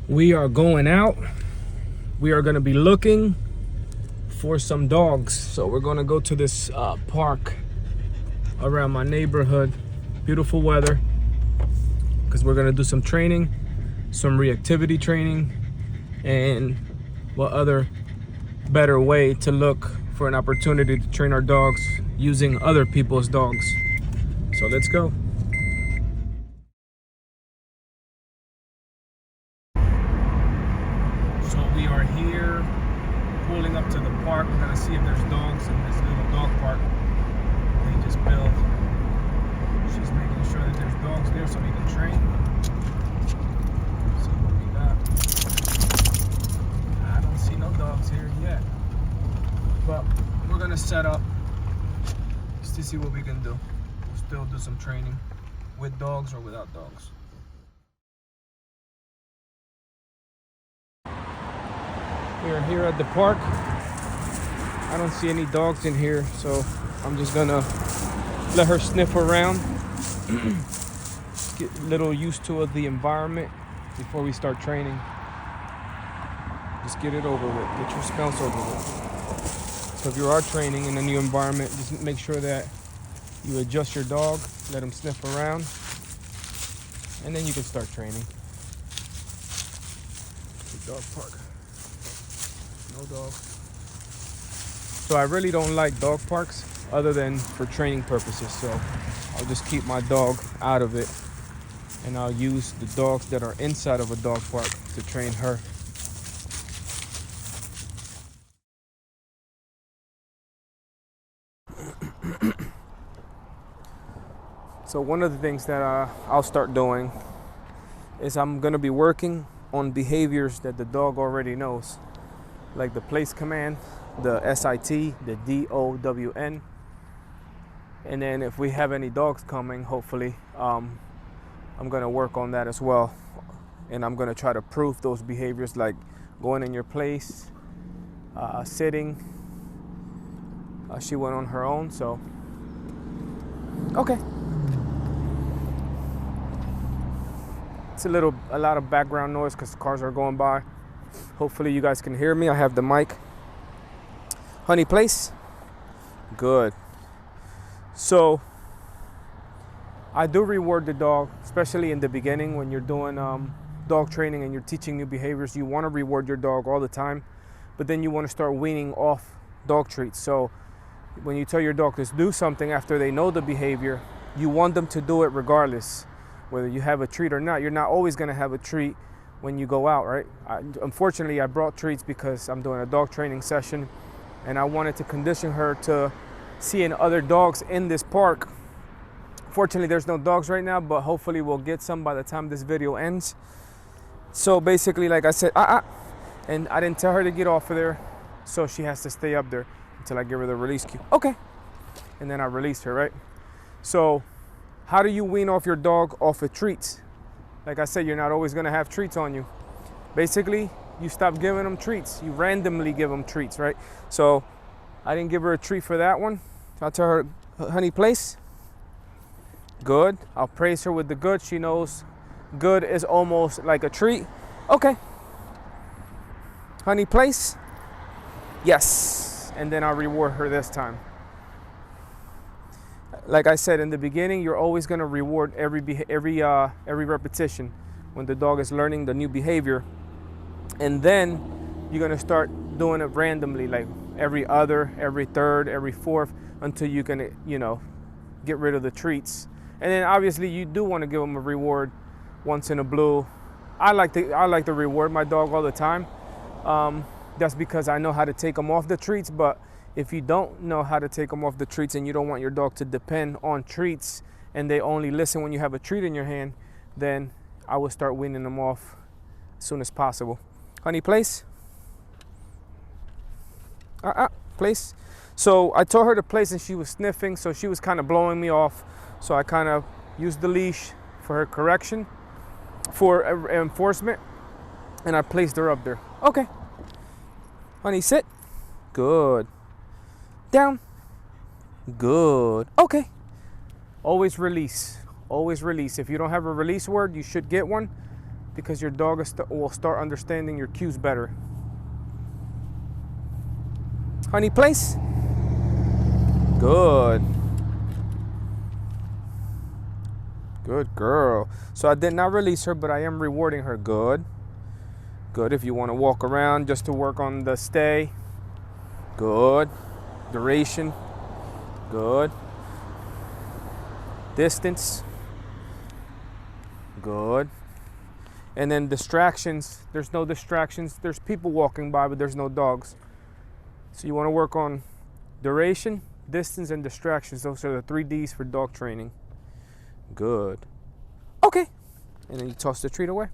We are going out. We are going to be looking for some dogs. So we're going to go to this park around my neighborhood. Beautiful weather, because we're going to do some training, some reactivity training, and what other better way to look for an opportunity to train our dogs using other people's dogs. So let's go. So we are here, pulling up to the park. We're gonna see if there's dogs in this little dog park they just built. She's making sure that there's dogs there so we can train. Let's see what we got. I don't see no dogs here yet, but we're gonna set up just to see what we can do. We'll still do some training with dogs or without dogs. We are here at the park. I don't see any dogs in here, so I'm just gonna let her sniff around. Get a little used to the environment before we start training. Just get it over with. Get your smells over with. So if you are training in a new environment, just make sure that you adjust your dog, let him sniff around, and then you can start training. The dog park. No dog. So I really don't like dog parks other than for training purposes. So I'll just keep my dog out of it, and I'll use the dogs that are inside of a dog park to train her. So one of the things that I'll start doing is I'm gonna be working on behaviors that the dog already knows, like the place command, the SIT, the DOWN. And then if we have any dogs coming, hopefully, I'm gonna work on that as well. And I'm gonna try to prove those behaviors, like going in your place, sitting. She went on her own, so, okay. It's a lot of background noise because cars are going by. Hopefully you guys can hear me. I have the mic. Honey place? Good. So I do reward the dog, especially in the beginning when you're doing dog training and you're teaching new behaviors. You want to reward your dog all the time, but then you want to start weaning off dog treats. So when you tell your dog to do something after they know the behavior, you want them to do it regardless, whether you have a treat or not. You're not always going to have a treat when you go out, right? Unfortunately, I brought treats because I'm doing a dog training session, and I wanted to condition her to seeing other dogs in this park. Fortunately, there's no dogs right now, but hopefully we'll get some by the time this video ends. So basically, like I said, and I didn't tell her to get off of there, so she has to stay up there until I give her the release cue. Okay. And then I released her, right? So how do you wean off your dog off of treats? Like I said, you're not always gonna have treats on you. Basically, you stop giving them treats. You randomly give them treats, right? So I didn't give her a treat for that one. I'll tell her, honey place. Good. I'll praise her with the good. She knows good is almost like a treat. Okay. Honey place. Yes. And then I'll reward her this time. Like I said in the beginning, you're always going to reward every repetition when the dog is learning the new behavior. And then you're going to start doing it randomly, like every other, every third, every fourth, until you can, get rid of the treats. And then obviously you do want to give them a reward once in a blue. I like to reward my dog all the time. That's because I know how to take them off the treats. But if you don't know how to take them off the treats and you don't want your dog to depend on treats and they only listen when you have a treat in your hand, then I would start weaning them off as soon as possible. Honey place. Place. So I told her to place and she was sniffing, so she was kind of blowing me off. So I kind of used the leash for her correction, for enforcement, and I placed her up there. Okay. Honey, sit. Good. Down. Good. Okay. Always release. Always release. If you don't have a release word, you should get one. because your dog will start understanding your cues better. Honey, place. Good. Good girl. So I did not release her, but I am rewarding her. Good. Good. If you want to walk around just to work on the stay. Good. Duration. Good. Distance. Good. And then distractions. There's no distractions. There's people walking by, but there's no dogs. So you want to work on duration, distance, and distractions. Those are the 3 Ds for dog training. Good. Okay. And then you toss the treat away.